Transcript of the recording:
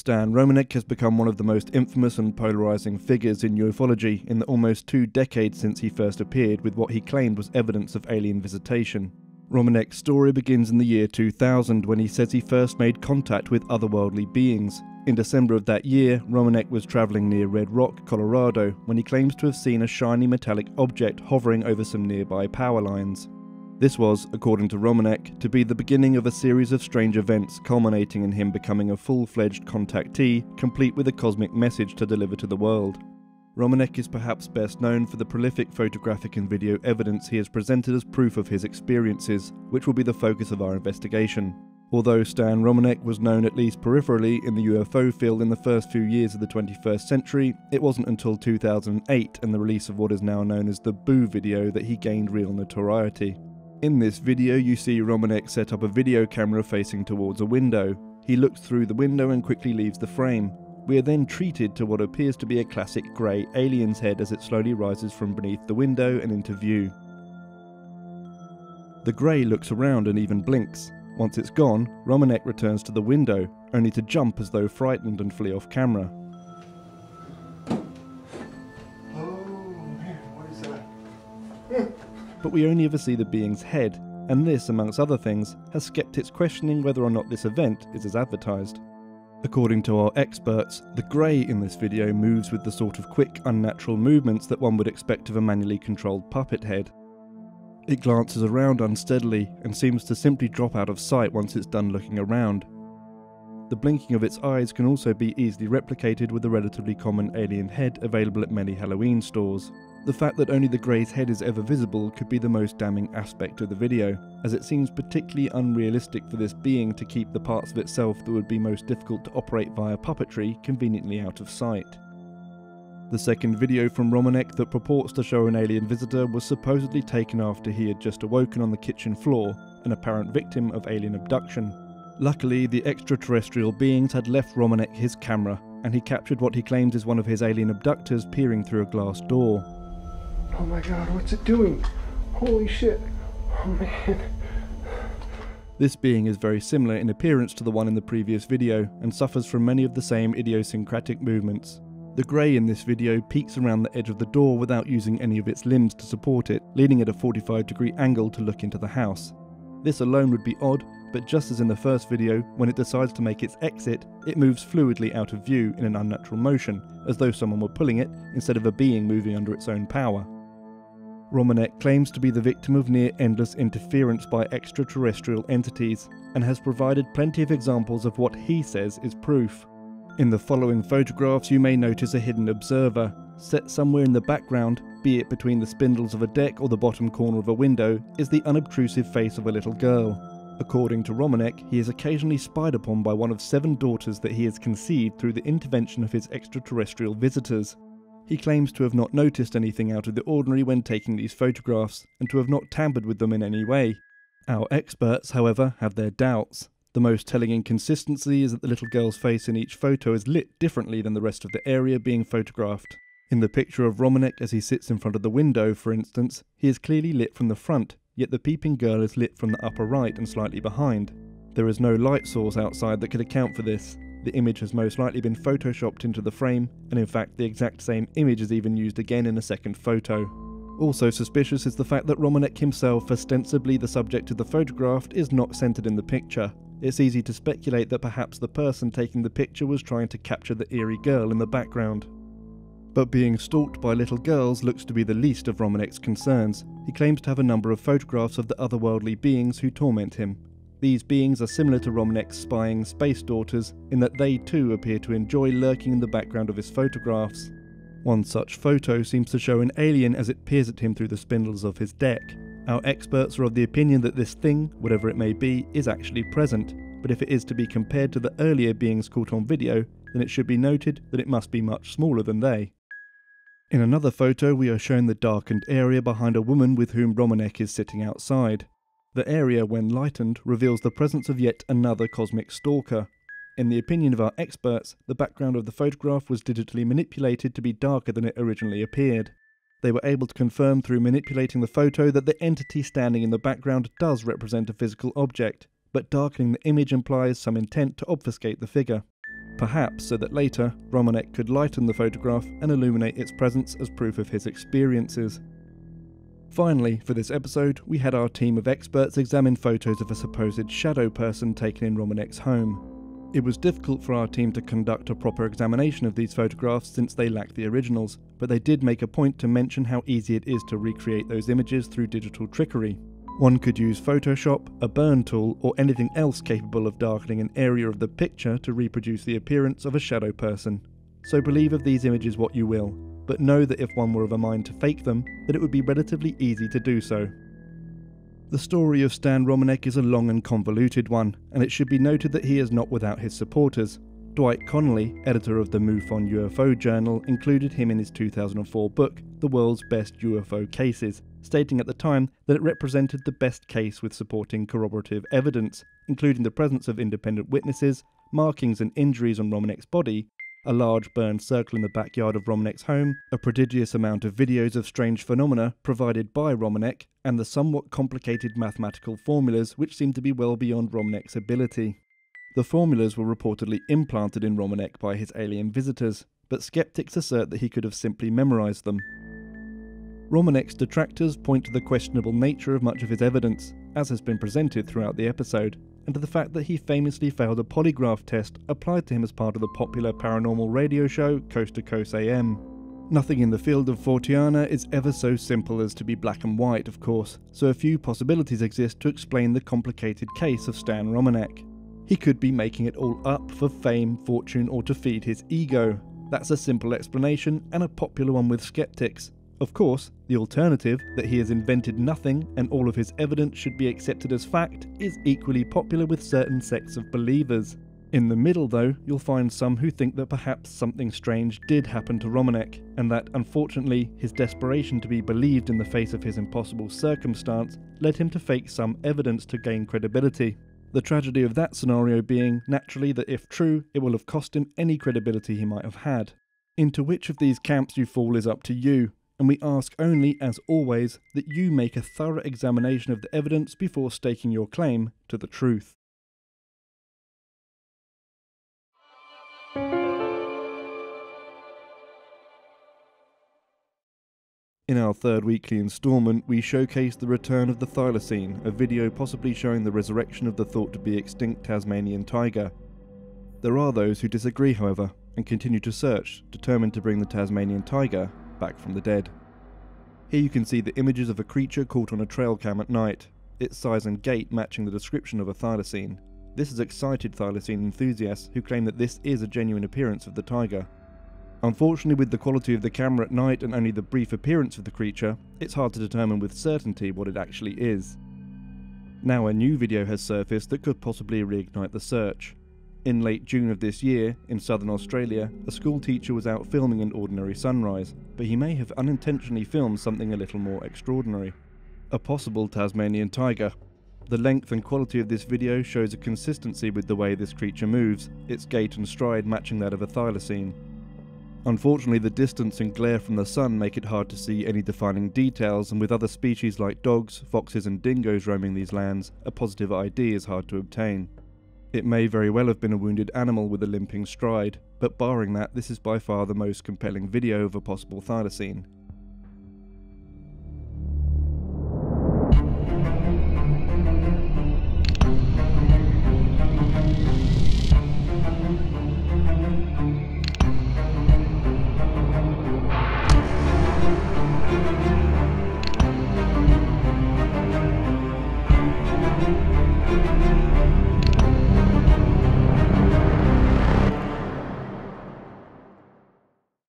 Stan Romanek has become one of the most infamous and polarizing figures in ufology in the almost 2 decades since he first appeared with what he claimed was evidence of alien visitation. Romanek's story begins in the year 2000 when he says he first made contact with otherworldly beings. In December of that year, Romanek was travelling near Red Rock, Colorado, when he claims to have seen a shiny metallic object hovering over some nearby power lines. This was, according to Romanek, to be the beginning of a series of strange events culminating in him becoming a full-fledged contactee, complete with a cosmic message to deliver to the world. Romanek is perhaps best known for the prolific photographic and video evidence he has presented as proof of his experiences, which will be the focus of our investigation. Although Stan Romanek was known at least peripherally in the UFO field in the first few years of the 21st century, it wasn't until 2008 and the release of what is now known as the Boo video that he gained real notoriety. In this video you see Romanek set up a video camera facing towards a window. He looks through the window and quickly leaves the frame. We are then treated to what appears to be a classic grey alien's head as it slowly rises from beneath the window and into view. The grey looks around and even blinks. Once it's gone, Romanek returns to the window, only to jump as though frightened and flee off camera. Oh man, what is that? But we only ever see the being's head, and this, amongst other things, has skeptics questioning whether or not this event is as advertised. According to our experts, the grey in this video moves with the sort of quick, unnatural movements that one would expect of a manually controlled puppet head. It glances around unsteadily and seems to simply drop out of sight once it's done looking around. The blinking of its eyes can also be easily replicated with the relatively common alien head available at many Halloween stores. The fact that only the grey's head is ever visible could be the most damning aspect of the video, as it seems particularly unrealistic for this being to keep the parts of itself that would be most difficult to operate via puppetry conveniently out of sight. The second video from Romanek that purports to show an alien visitor was supposedly taken after he had just awoken on the kitchen floor, an apparent victim of alien abduction. Luckily, the extraterrestrial beings had left Romanek his camera, and he captured what he claims is one of his alien abductors peering through a glass door. Oh my god, what's it doing? Holy shit. Oh man. This being is very similar in appearance to the one in the previous video, and suffers from many of the same idiosyncratic movements. The grey in this video peeks around the edge of the door without using any of its limbs to support it, leaning at a 45-degree angle to look into the house. This alone would be odd, but just as in the first video, when it decides to make its exit, it moves fluidly out of view in an unnatural motion, as though someone were pulling it, instead of a being moving under its own power. Romanek claims to be the victim of near-endless interference by extraterrestrial entities, and has provided plenty of examples of what he says is proof. In the following photographs you may notice a hidden observer, set somewhere in the background, be it between the spindles of a deck or the bottom corner of a window, is the unobtrusive face of a little girl. According to Romanek, he is occasionally spied upon by one of 7 daughters that he has conceived through the intervention of his extraterrestrial visitors. He claims to have not noticed anything out of the ordinary when taking these photographs, and to have not tampered with them in any way. Our experts, however, have their doubts. The most telling inconsistency is that the little girl's face in each photo is lit differently than the rest of the area being photographed. In the picture of Romanek as he sits in front of the window, for instance, he is clearly lit from the front, yet the peeping girl is lit from the upper right and slightly behind. There is no light source outside that could account for this. The image has most likely been photoshopped into the frame, and in fact the exact same image is even used again in a second photo. Also suspicious is the fact that Romanek himself, ostensibly the subject of the photograph, is not centered in the picture. It's easy to speculate that perhaps the person taking the picture was trying to capture the eerie girl in the background. But being stalked by little girls looks to be the least of Romanek's concerns. He claims to have a number of photographs of the otherworldly beings who torment him. These beings are similar to Romanek's spying space daughters in that they too appear to enjoy lurking in the background of his photographs. One such photo seems to show an alien as it peers at him through the spindles of his deck. Our experts are of the opinion that this thing, whatever it may be, is actually present, but if it is to be compared to the earlier beings caught on video, then it should be noted that it must be much smaller than they. In another photo we are shown the darkened area behind a woman with whom Romanek is sitting outside. The area, when lightened, reveals the presence of yet another cosmic stalker. In the opinion of our experts, the background of the photograph was digitally manipulated to be darker than it originally appeared. They were able to confirm through manipulating the photo that the entity standing in the background does represent a physical object, but darkening the image implies some intent to obfuscate the figure. perhaps so that later Romanek could lighten the photograph and illuminate its presence as proof of his experiences. Finally, for this episode, we had our team of experts examine photos of a supposed shadow person taken in Romanek's home. It was difficult for our team to conduct a proper examination of these photographs since they lack the originals, but they did make a point to mention how easy it is to recreate those images through digital trickery. One could use Photoshop, a burn tool, or anything else capable of darkening an area of the picture to reproduce the appearance of a shadow person. So believe of these images what you will, but know that if one were of a mind to fake them, that it would be relatively easy to do so. The story of Stan Romanek is a long and convoluted one, and it should be noted that he is not without his supporters. Dwight Connolly, editor of the MUFON UFO Journal, included him in his 2004 book, The World's Best UFO Cases, stating at the time that it represented the best case with supporting corroborative evidence, including the presence of independent witnesses, markings and injuries on Romanek's body, a large burned circle in the backyard of Romanek's home, a prodigious amount of videos of strange phenomena provided by Romanek, and the somewhat complicated mathematical formulas which seemed to be well beyond Romanek's ability. The formulas were reportedly implanted in Romanek by his alien visitors, but skeptics assert that he could have simply memorized them. Romanek's detractors point to the questionable nature of much of his evidence, as has been presented throughout the episode, and to the fact that he famously failed a polygraph test applied to him as part of the popular paranormal radio show Coast to Coast AM. Nothing in the field of Forteana is ever so simple as to be black and white, of course, so a few possibilities exist to explain the complicated case of Stan Romanek. He could be making it all up for fame, fortune, or to feed his ego. That's a simple explanation, and a popular one with skeptics. Of course, the alternative, that he has invented nothing and all of his evidence should be accepted as fact, is equally popular with certain sects of believers. In the middle, though, you'll find some who think that perhaps something strange did happen to Romanek, and that, unfortunately, his desperation to be believed in the face of his impossible circumstance led him to fake some evidence to gain credibility. The tragedy of that scenario being, naturally, that if true, it will have cost him any credibility he might have had. Into which of these camps you fall is up to you, and we ask only, as always, that you make a thorough examination of the evidence before staking your claim to the truth. In our third weekly instalment, we showcase the return of the Thylacine, a video possibly showing the resurrection of the thought-to-be extinct Tasmanian tiger. There are those who disagree, however, and continue to search, determined to bring the Tasmanian tiger back from the dead. Here you can see the images of a creature caught on a trail cam at night, its size and gait matching the description of a Thylacine. This has excited Thylacine enthusiasts who claim that this is a genuine appearance of the tiger. Unfortunately, with the quality of the camera at night and only the brief appearance of the creature, it's hard to determine with certainty what it actually is. Now a new video has surfaced that could possibly reignite the search. In late June of this year, in southern Australia, a school teacher was out filming an ordinary sunrise, but he may have unintentionally filmed something a little more extraordinary. A possible Tasmanian tiger. The length and quality of this video shows a consistency with the way this creature moves, its gait and stride matching that of a Thylacine. Unfortunately, the distance and glare from the sun make it hard to see any defining details, and with other species like dogs, foxes and dingoes roaming these lands, a positive ID is hard to obtain. It may very well have been a wounded animal with a limping stride, but barring that, this is by far the most compelling video of a possible Thylacine.